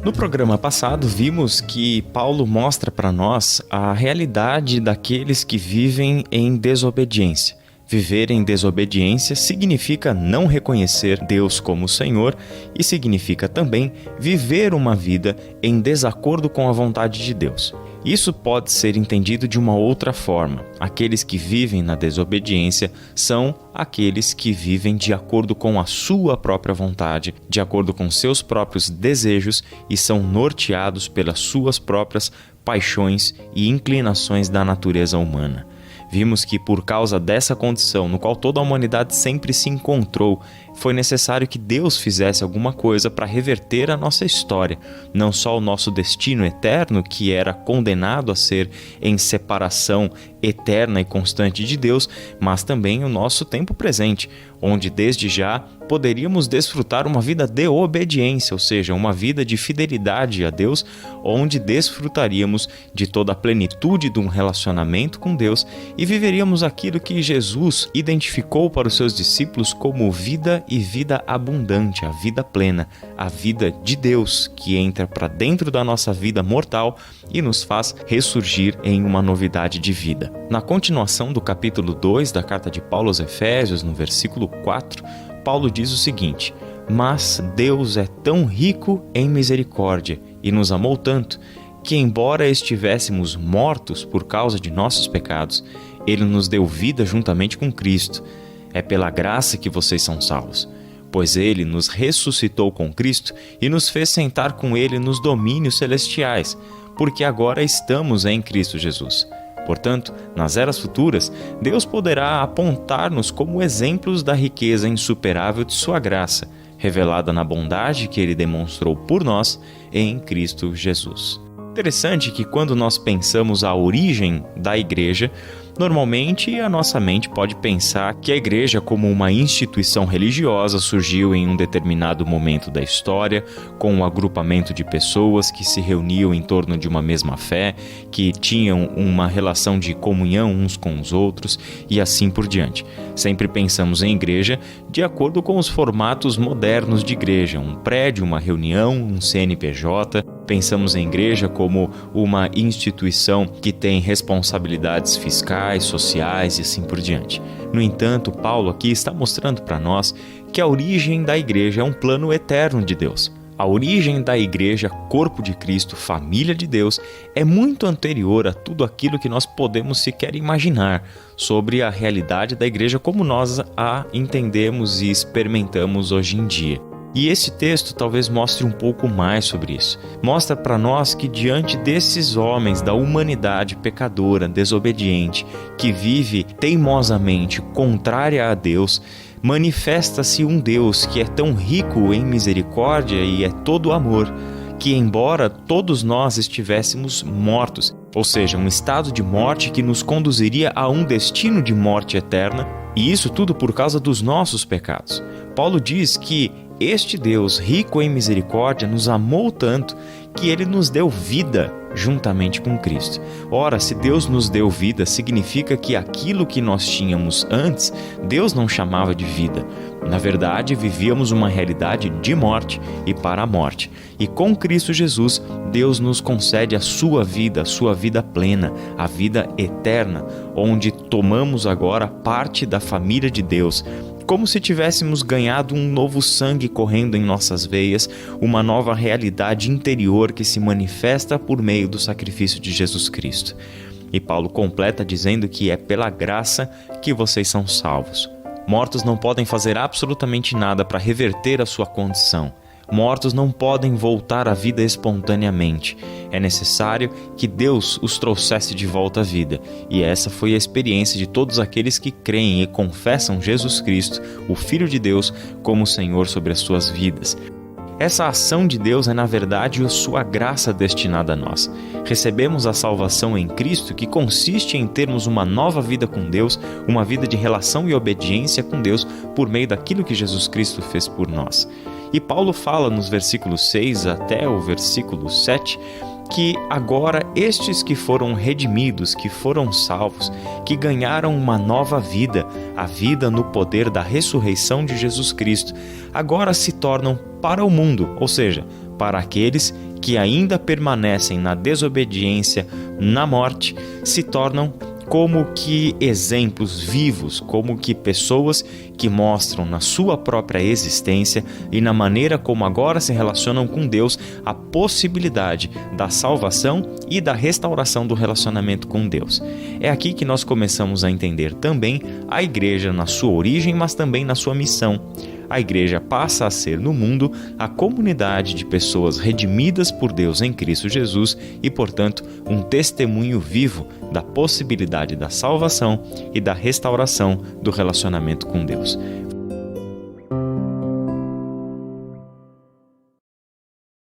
No programa passado, vimos que Paulo mostra para nós a realidade daqueles que vivem em desobediência. Viver em desobediência significa não reconhecer Deus como Senhor e significa também viver uma vida em desacordo com a vontade de Deus. Isso pode ser entendido de uma outra forma. Aqueles que vivem na desobediência são aqueles que vivem de acordo com a sua própria vontade, de acordo com seus próprios desejos e são norteados pelas suas próprias paixões e inclinações da natureza humana. Vimos que por causa dessa condição, no qual toda a humanidade sempre se encontrou, foi necessário que Deus fizesse alguma coisa para reverter a nossa história, não só o nosso destino eterno, que era condenado a ser em separação eterna e constante de Deus, mas também o nosso tempo presente, onde desde já poderíamos desfrutar uma vida de obediência, ou seja, uma vida de fidelidade a Deus, onde desfrutaríamos de toda a plenitude de um relacionamento com Deus e viveríamos aquilo que Jesus identificou para os seus discípulos como vida e vida abundante, a vida plena, a vida de Deus que entra para dentro da nossa vida mortal e nos faz ressurgir em uma novidade de vida. Na continuação do capítulo 2 da carta de Paulo aos Efésios, no versículo 4, Paulo diz o seguinte: "Mas Deus é tão rico em misericórdia e nos amou tanto, que embora estivéssemos mortos por causa de nossos pecados, Ele nos deu vida juntamente com Cristo. É pela graça que vocês são salvos, pois Ele nos ressuscitou com Cristo e nos fez sentar com Ele nos domínios celestiais, porque agora estamos em Cristo Jesus. Portanto, nas eras futuras, Deus poderá apontar-nos como exemplos da riqueza insuperável de sua graça, revelada na bondade que Ele demonstrou por nós em Cristo Jesus." Interessante que quando nós pensamos a origem da igreja, normalmente a nossa mente pode pensar que a igreja, como uma instituição religiosa, surgiu em um determinado momento da história, com um agrupamento de pessoas que se reuniam em torno de uma mesma fé, que tinham uma relação de comunhão uns com os outros e assim por diante. Sempre pensamos em igreja de acordo com os formatos modernos de igreja, um prédio, uma reunião, um CNPJ. Pensamos em igreja como uma instituição que tem responsabilidades fiscais, sociais e assim por diante. No entanto, Paulo aqui está mostrando para nós que a origem da igreja é um plano eterno de Deus. A origem da igreja, corpo de Cristo, família de Deus, é muito anterior a tudo aquilo que nós podemos sequer imaginar sobre a realidade da igreja como nós a entendemos e experimentamos hoje em dia. E esse texto talvez mostre um pouco mais sobre isso. Mostra para nós que diante desses homens da humanidade pecadora, desobediente, que vive teimosamente contrária a Deus, manifesta-se um Deus que é tão rico em misericórdia e é todo amor, que embora todos nós estivéssemos mortos, ou seja, um estado de morte que nos conduziria a um destino de morte eterna, e isso tudo por causa dos nossos pecados. Paulo diz que este Deus, rico em misericórdia, nos amou tanto que Ele nos deu vida juntamente com Cristo. Ora, se Deus nos deu vida, significa que aquilo que nós tínhamos antes, Deus não chamava de vida. Na verdade, vivíamos uma realidade de morte e para a morte. E com Cristo Jesus, Deus nos concede a sua vida plena, a vida eterna, onde tomamos agora parte da família de Deus, como se tivéssemos ganhado um novo sangue correndo em nossas veias, uma nova realidade interior que se manifesta por meio do sacrifício de Jesus Cristo. E Paulo completa dizendo que é pela graça que vocês são salvos. Mortos não podem fazer absolutamente nada para reverter a sua condição. Mortos não podem voltar à vida espontaneamente. É necessário que Deus os trouxesse de volta à vida. E essa foi a experiência de todos aqueles que creem e confessam Jesus Cristo, o Filho de Deus, como Senhor sobre as suas vidas. Essa ação de Deus é, na verdade, a sua graça destinada a nós. Recebemos a salvação em Cristo, que consiste em termos uma nova vida com Deus, uma vida de relação e obediência com Deus por meio daquilo que Jesus Cristo fez por nós. E Paulo fala nos versículos 6 até o versículo 7 que agora estes que foram redimidos, que foram salvos, que ganharam uma nova vida, a vida no poder da ressurreição de Jesus Cristo, agora se tornam para o mundo, ou seja, para aqueles que ainda permanecem na desobediência, na morte, se tornam como que exemplos vivos, como que pessoas que mostram na sua própria existência e na maneira como agora se relacionam com Deus a possibilidade da salvação e da restauração do relacionamento com Deus. É aqui que nós começamos a entender também a igreja na sua origem, mas também na sua missão. A igreja passa a ser no mundo a comunidade de pessoas redimidas por Deus em Cristo Jesus e, portanto, um testemunho vivo da possibilidade da salvação e da restauração do relacionamento com Deus.